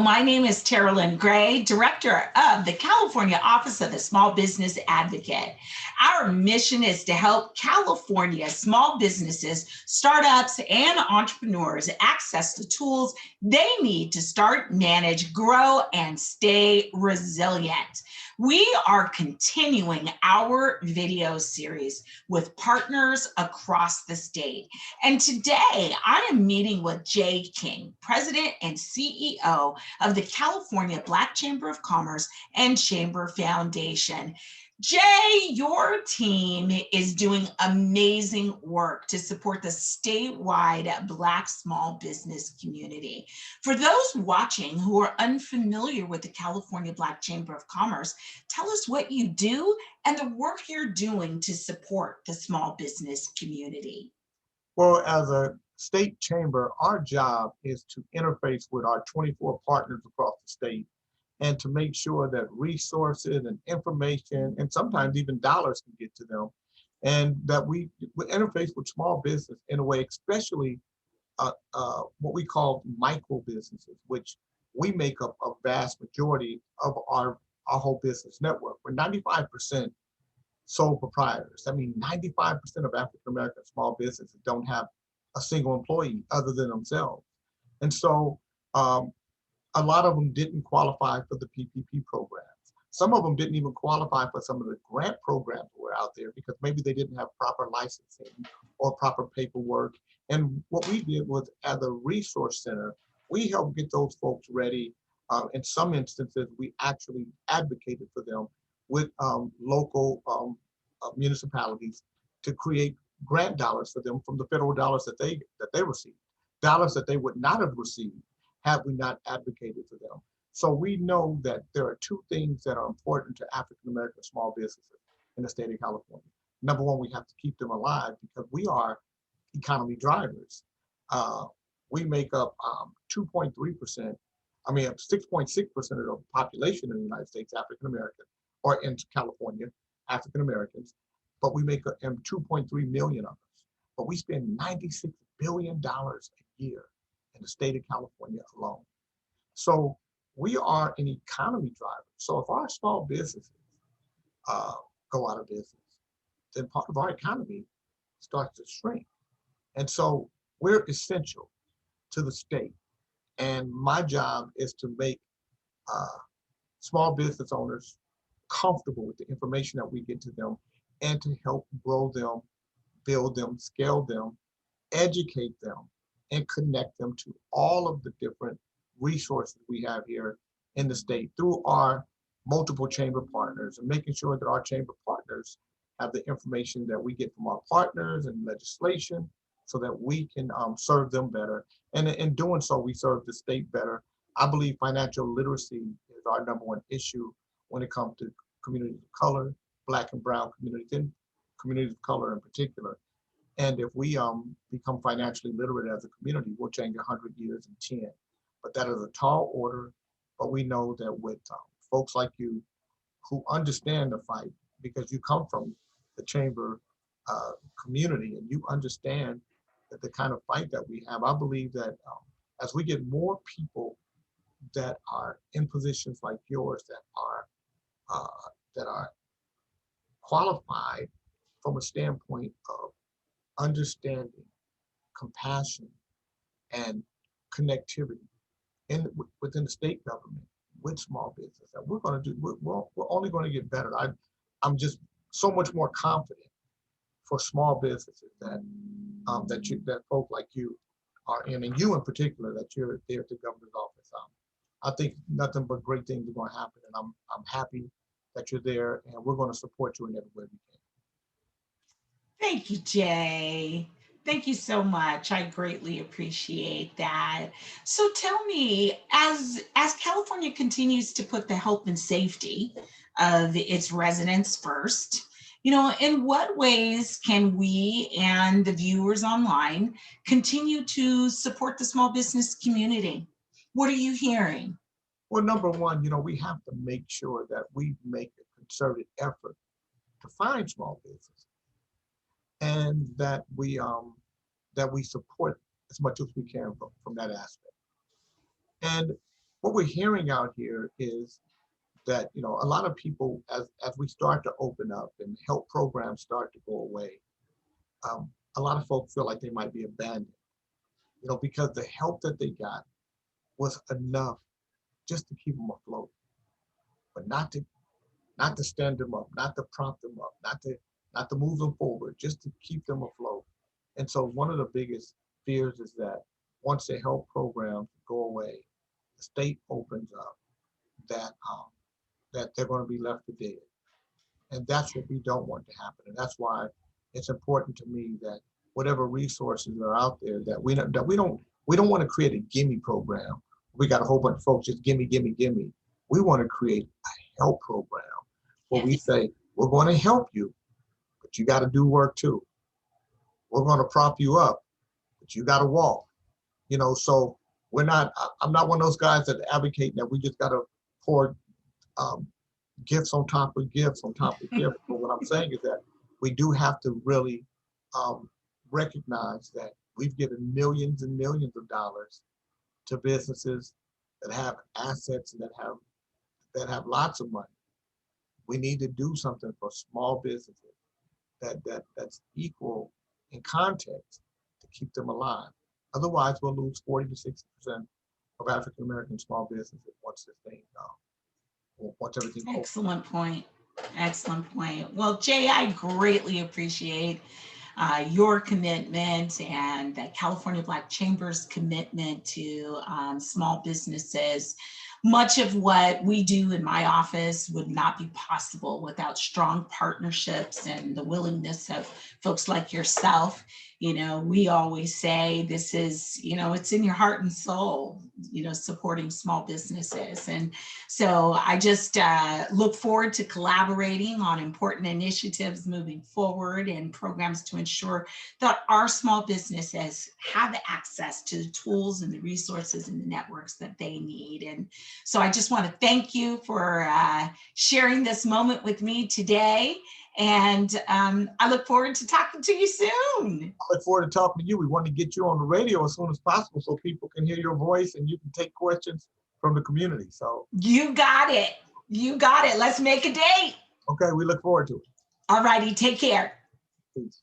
my name is Tara Lynn Gray, Director of the California Office of the Small Business Advocate. Our mission is to help California small businesses, startups, and entrepreneurs access the tools they need to start, manage, grow, and stay resilient. We are continuing our video series with partners across the state. And today I am meeting with Jay King, President and CEO of the California Black Chamber of Commerce and Chamber Foundation. Jay, your team is doing amazing work to support the statewide Black small business community. For those watching who are unfamiliar with the California Black Chamber of Commerce, tell us what you do and the work you're doing to support the small business community. Well, as a state chamber, our job is to interface with our 24 partners across the state and to make sure that resources and information and sometimes even dollars can get to them, and that we interface with small business in a way, especially what we call micro businesses, which we make up a vast majority of our whole business network. We're 95% sole proprietors. I mean, 95% of African-American small businesses don't have a single employee other than themselves. And so a lot of them didn't qualify for the PPP programs. Some of them didn't even qualify for some of the grant programs that were out there because maybe they didn't have proper licensing or proper paperwork. And what we did was, as a resource center, we helped get those folks ready. In some instances, we actually advocated for them with local municipalities to create grant dollars for them from the federal dollars that they received, dollars that they would not have received had we not advocated for them. So we know that there are two things that are important to African-American small businesses in the state of California. Number one, we have to keep them alive because we are economy drivers. We make up 2.3%, 6.6% of the population in the United States, African-American, or in California, African-Americans, but we make up 2.3 million of us. But we spend $96 billion a year in the state of California alone. So we are an economy driver. So if our small businesses go out of business, then part of our economy starts to shrink. And so we're essential to the state. And my job is to make small business owners comfortable with the information that we get to them and to help grow them, build them, scale them, educate them, and connect them to all of the different resources we have here in the state through our multiple chamber partners, and making sure that our chamber partners have the information that we get from our partners and legislation so that we can serve them better. And in doing so, we serve the state better. I believe financial literacy is our number one issue when it comes to communities of color, Black and brown communities, and communities of color in particular. And if we become financially literate as a community, we'll change 100 years in 10. But that is a tall order. But we know that with folks like you who understand the fight, because you come from the chamber community and you understand that the kind of fight that we have, I believe that as we get more people that are in positions like yours that are qualified from a standpoint of understanding, compassion, and connectivity within the state government with small business, that we're only going to get better. I'm just so much more confident for small businesses that folk like you are in, and you in particular, that you're there at the governor's office. I think nothing but great things are going to happen, and I'm happy that you're there, and we're going to support you in every way we can. Thank you, Jay. Thank you so much. I greatly appreciate that. So tell me, as California continues to put the health and safety of its residents first, in what ways can we and the viewers online continue to support the small business community? What are you hearing? Well, number one, we have to make sure that we make a concerted effort to find small businesses, and that we support as much as we can from that aspect. And what we're hearing out here is that, a lot of people, as we start to open up and help programs start to go away, a lot of folks feel like they might be abandoned, because the help that they got was enough just to keep them afloat, but not to stand them up, not to prop them up, not to move them forward, just to keep them afloat. And so one of the biggest fears is that once the help programs go away, the state opens up, that they're going to be left for dead. And that's what we don't want to happen. And that's why it's important to me that whatever resources are out there, that we don't want to create a gimme program. We got a whole bunch of folks just gimme, gimme, gimme. We want to create a help program where we say, we're going to help you, but you got to do work too. We're going to prop you up, but you got to walk. So I'm not one of those guys that advocate that we just got to pour gifts on top of gifts on top of gifts. But what I'm saying is that we do have to really recognize that we've given millions and millions of dollars to businesses that have assets and that have lots of money. We need to do something for small businesses that's equal in context to keep them alive. Otherwise, we'll lose 40 to 60% of African American small businesses once this thing once everything. Excellent point. Excellent point. Well, Jay, I greatly appreciate your commitment and the California Black Chamber's commitment to small businesses. Much of what we do in my office would not be possible without strong partnerships and the willingness of folks like yourself. We always say this is, it's in your heart and soul, supporting small businesses. And so I just look forward to collaborating on important initiatives moving forward and programs to ensure that our small businesses have access to the tools and the resources and the networks that they need. And so I just want to thank you for sharing this moment with me today. And I look forward to talking to you soon. I look forward to talking to you. We want to get you on the radio as soon as possible so people can hear your voice and you can take questions from the community. So you got it. You got it. Let's make a date. Okay, we look forward to it. All righty. Take care. Peace.